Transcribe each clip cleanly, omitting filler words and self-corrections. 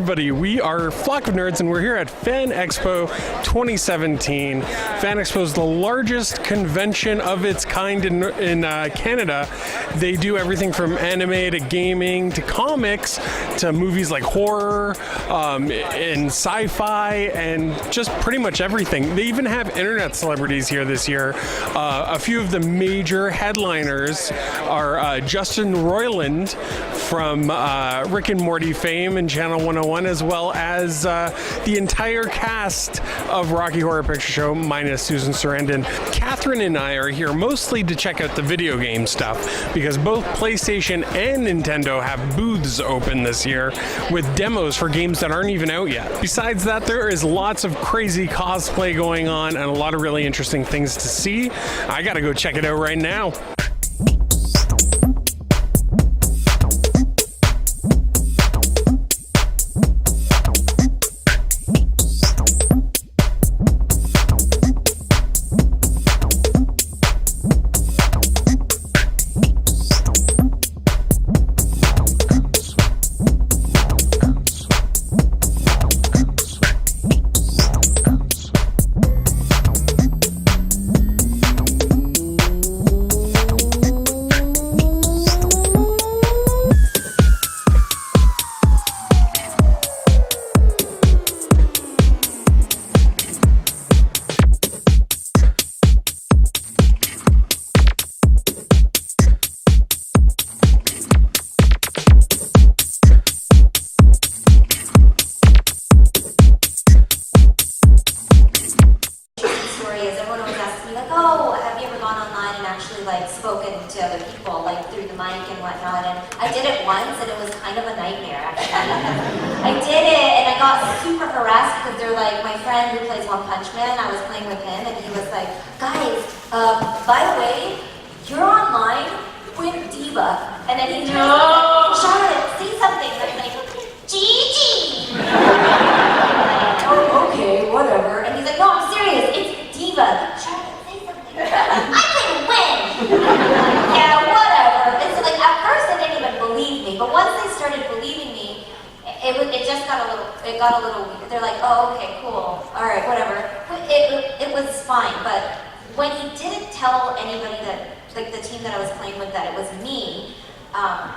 everybody. We are Flock of Nerds, and we're here at Fan Expo 2017. Fan Expo is the largest convention of its kind in Canada. They do everything from anime to gaming to comics to movies like horror and sci-fi and just pretty much everything. They even have internet celebrities here this year. A few of the major headliners are Justin Roiland from Rick and Morty fame and Channel 101, as well as the entire cast of Rocky Horror Picture Show, minus Susan Sarandon. Catherine and I are here mostly to check out the video game stuff, because both PlayStation and Nintendo have booths open this year with demos for games that aren't even out yet. Besides that, there is lots of crazy cosplay going on and a lot of really interesting things to see. I gotta go check it out right now. Spoken to other people, like through the mic and whatnot, and I did it once and it was kind of a nightmare actually. I did it and I got super harassed because they're like, my friend who plays One Punch Man, I was playing with him and he was like, guys, by the way, you're online with D.Va. And then he turns like, Charlotte, say something. And I'm like, Gigi! Like, oh, okay, whatever. And he's like, no, I'm serious, it's D.Va. Charlotte, say something. I can win! Yeah, whatever. And so like at first they didn't even believe me, but once they started believing me, it just got a little weird. They're like, oh, okay, cool, all right, whatever. It was fine, but when he didn't tell anybody that, like the team that I was playing with, that it was me, I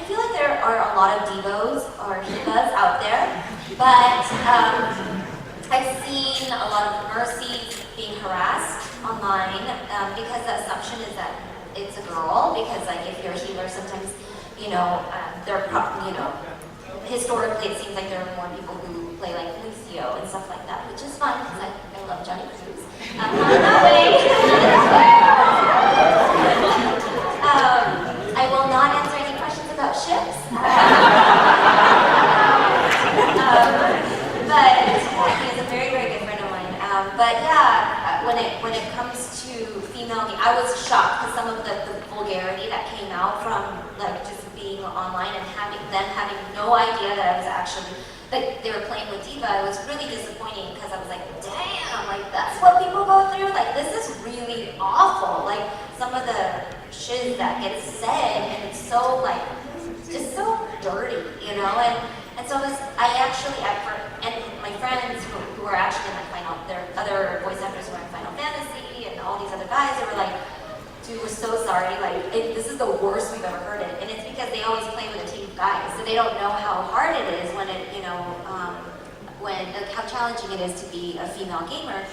feel like there are a lot of Devos or Divas out there, but I've seen a lot of Mercies being harassed online because the assumption is that it's a girl, because like if you're a healer, sometimes, historically it seems like there are more people who play like Lucio and stuff like that, which is fun because I love Johnny Cruz. Not that way. I will not answer any questions about ships. But he is a very, very good friend of mine. But yeah, when it comes to female, I was shocked because some of the vulgarity that came out from like just being online and having no idea that I was actually, like they were playing with D.Va. It was really disappointing because I was like, damn, like that's what people go through. Like this is really awful. Like some of the shit that gets said, and it's so like just so dirty, And so I actually, and my friends who are actually in like there are other voice actors who are in Final Fantasy and all these other guys, they were like, dude, we're so sorry, like, this is the worst we've ever heard it. And it's because they always play with a team of guys, so they don't know how hard it is when how challenging it is to be a female gamer.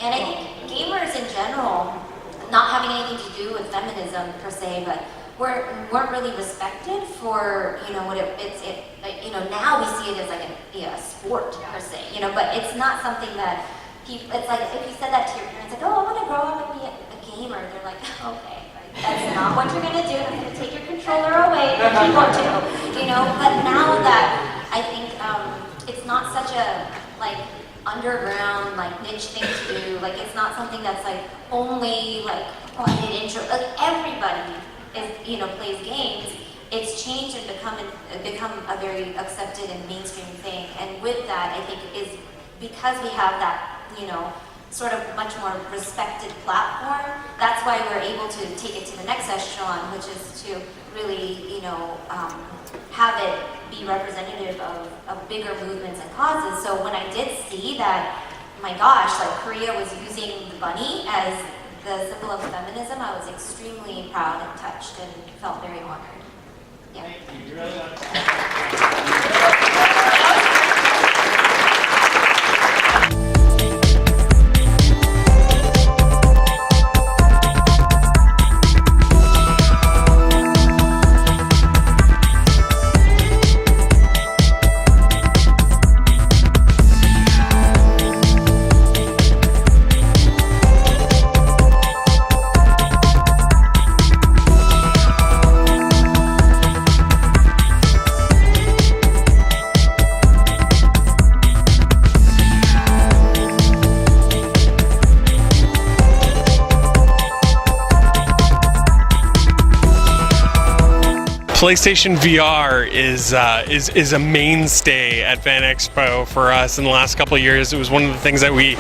And I think gamers in general, not having anything to do with feminism per se, but weren't really respected for what now we see it as like a sport per se, but it's not something that people. It's like if you said that to your parents, like, oh, I want to grow up and be a gamer, they're like, okay, that's not what you're gonna do. I'm gonna take your controller away if you want to, But now that I think it's not such a like underground like niche thing to do. Like it's not something that's like only like quiet intro. Like everybody plays games. It's changed and become a very accepted and mainstream thing. And with that, I think is because we have that, sort of much more respected platform. That's why we're able to take it to the next echelon, which is to really, have it be representative of bigger movements and causes. So when I did see that, my gosh, like Korea was using the bunny as the symbol of feminism, I was extremely proud and touched and felt very honored. Yeah. Thank you. Really PlayStation VR is a mainstay at Fan Expo for us in the last couple of years. It was one of the things that we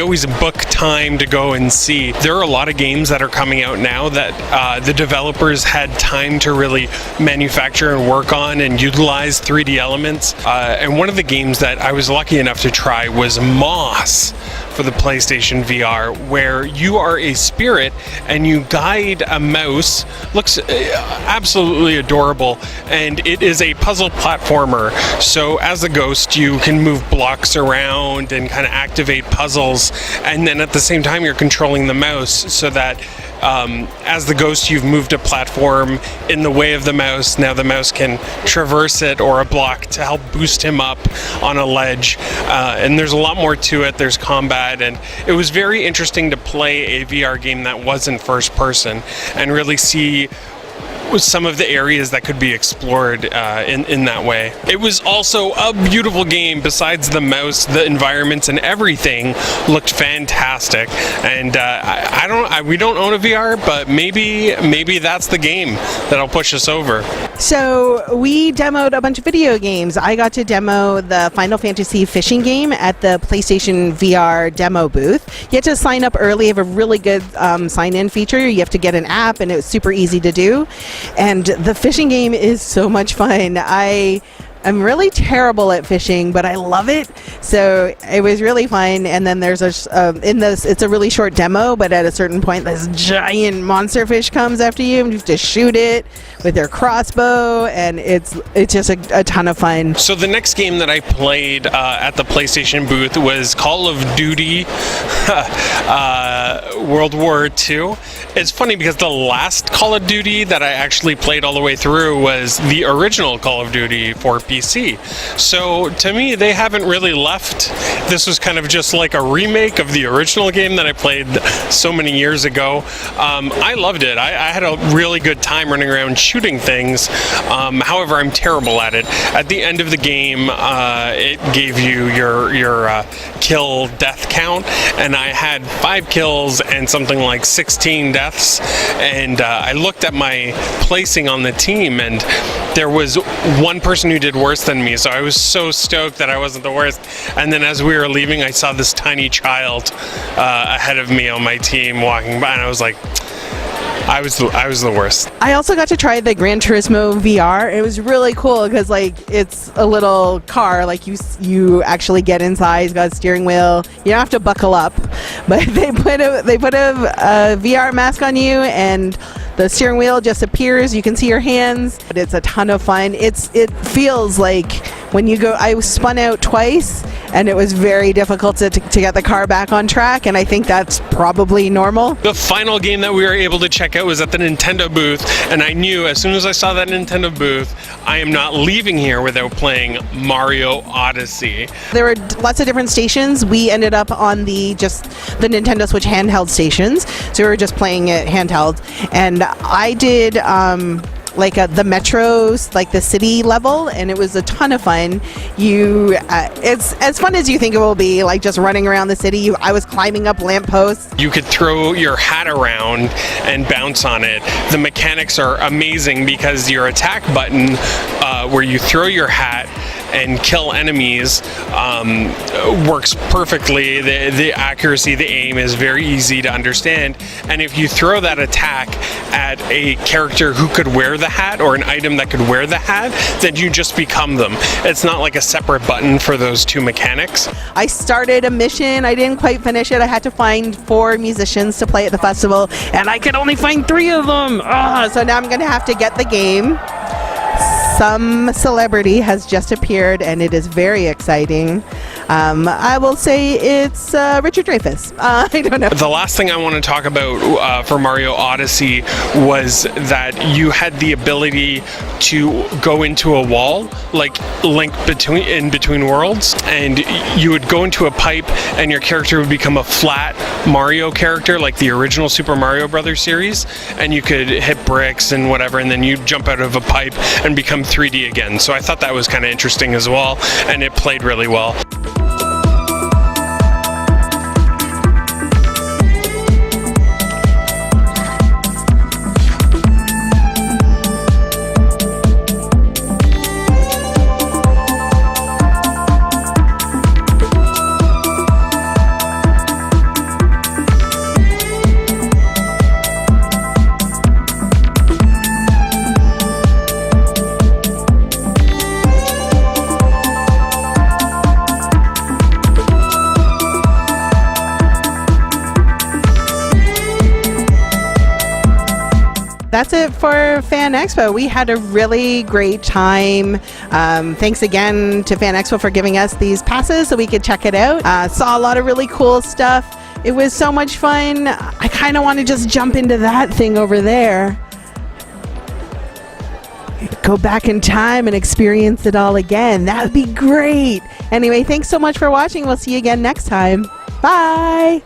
always book time to go and see. There are a lot of games that are coming out now that the developers had time to really manufacture and work on and utilize 3D elements. And one of the games that I was lucky enough to try was Moss for the PlayStation VR, where you are a spirit and you guide a mouse. Looks absolutely adorable, and it is a puzzle platformer. So as a ghost, you can move blocks around and kind of activate puzzles, and then at the same time you're controlling the mouse so that as the ghost, you've moved a platform in the way of the mouse. Now the mouse can traverse it or a block to help boost him up on a ledge. And there's a lot more to it. There's combat, and it was very interesting to play a VR game that wasn't first person and really see some of the areas that could be explored in that way. It was also a beautiful game. Besides the mouse, the environments and everything looked fantastic. And we don't own a VR, but maybe that's the game that'll push us over. So we demoed a bunch of video games. I got to demo the Final Fantasy fishing game at the PlayStation VR demo booth. You have to sign up early. You have a really good sign-in feature. You have to get an app, and it was super easy to do. And the fishing game is so much fun. I'm really terrible at fishing, but I love it. So it was really fun. And then there's it's a really short demo, but at a certain point, this giant monster fish comes after you, and you have to shoot it with your crossbow, and it's just a ton of fun. So the next game that I played at the PlayStation booth was Call of Duty World War II. It's funny because the last Call of Duty that I actually played all the way through was the original Call of Duty for PC. So to me, they haven't really left. This was kind of just like a remake of the original game that I played so many years ago. I loved it. I had a really good time running around shooting things. However, I'm terrible at it. At the end of the game, it gave you your kill death count, and I had 5 kills and something like 16 deaths. And I looked at my placing on the team, and there was one person who did worse than me, so I was so stoked that I wasn't the worst. And then as we were leaving, I saw this tiny child ahead of me on my team walking by, and I was like, I was the worst. I also got to try the Gran Turismo VR. It was really cool because it's a little car. You actually get inside. It's got a steering wheel. You don't have to buckle up, but they put a VR mask on you, and the steering wheel just appears. You can see your hands. But it's a ton of fun. It feels like when you go. I spun out twice, and it was very difficult to get the car back on track. And I think that's probably normal. The final game that we were able to check out was at the Nintendo booth, and I knew as soon as I saw that Nintendo booth, I am not leaving here without playing Mario Odyssey. There were lots of different stations. We ended up on the Nintendo Switch handheld stations, so we were just playing it handheld. And I did the metros, the city level, and it was a ton of fun. It's as fun as you think it will be, just running around the city. I was climbing up lampposts. You could throw your hat around and bounce on it. The mechanics are amazing because your attack button, where you throw your hat, and kill enemies works perfectly. The accuracy, the aim is very easy to understand, and if you throw that attack at a character who could wear the hat or an item that could wear the hat, then you just become them. It's not like a separate button for those two mechanics. I started a mission. I didn't quite finish it. I had to find 4 musicians to play at the festival, and I could only find 3 of them. So now I'm going to have to get the game. Some celebrity has just appeared, and it is very exciting. I will say it's Richard Dreyfuss. I don't know. The last thing I want to talk about for Mario Odyssey was that you had the ability to go into a wall, like Link in between worlds, and you would go into a pipe, and your character would become a flat Mario character, like the original Super Mario Brothers series, and you could hit bricks and whatever, and then you jump out of a pipe and become 3D again. So I thought that was kind of interesting as well, and it played really well. That's it for Fan Expo. We had a really great time. Thanks again to Fan Expo for giving us these passes so we could check it out. Saw a lot of really cool stuff. It was so much fun. I kind of want to just jump into that thing over there. Go back in time and experience it all again. That would be great. Anyway, thanks so much for watching. We'll see you again next time. Bye.